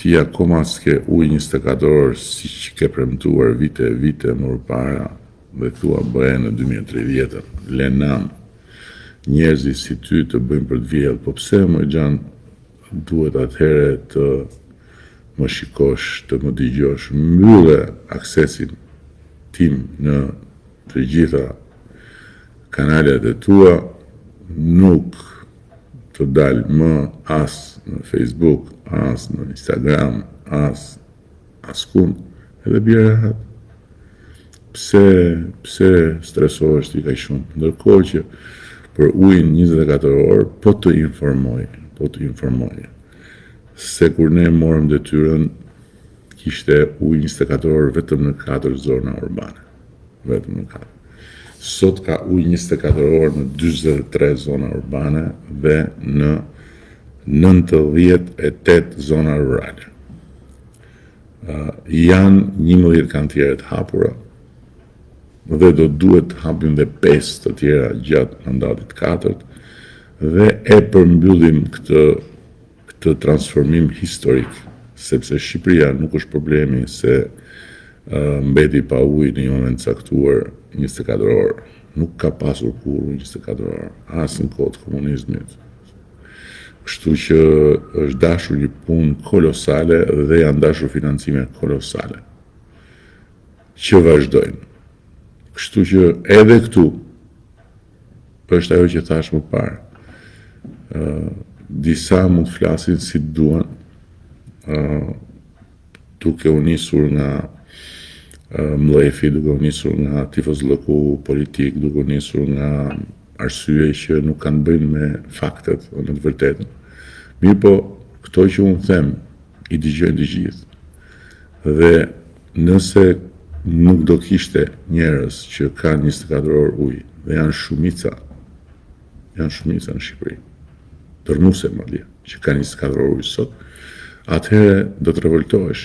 ti akoma s'ke ujë 24 orë si që ke premtuar vite më para dhe thua bëhe në 2030, lenam njerëzit si ty të bëjmë për të vjellë, po pse më gjanë duhet atëhere të më shikosh, të më dëgjosh, mbylle aksesin tim në të gjitha kanalet e tua, nuk të dalë më as në Facebook, as në Instagram, askund, edhe bjerë rehat. Pse stresohesh ti kaq shumë? Ndërkohë që për ujin 24 orë, po të informoj. Se kur ne morëm detyrën, kishte ujë 24 orë vetëm në 4 zona urbane. Vetëm në 4. Sot ka ujë 24 orë në 43 zona urbane dhe në 98 zona rurale. Janë 11 kantieret hapura dhe do duhet të hapim dhe 5 të tjera gjatë mandatit 4 dhe e përmbyllim këtë transformim historik, sepse Shqipëria nuk është problemi se mbeti pa ujë në një moment caktuar 24 orë. Nuk ka pasur kur 24 orë, as në kohë të komunizmit. Kështu që është dashur një punë kolosale dhe janë dashur financime kolosale që vazhdojnë. Kështu që edhe këtu është ajo që thash më parë. Disa mund të flasin si duan, duke u nisur nga mlefi, duke u nisur nga tifozllëku politik, duke u nisur nga arsye që nuk kanë bëjnë me faktet në të vërtetën. Mirë po, këto që unë them, i dëgjojnë të gjithë. Dhe nëse nuk do kishte njerëz që kanë 24 orë ujë, dhe janë shumica në Shqipëri, tërnuse madje, që kanë 24 orë ujë sot, atëherë do të revoltohesh.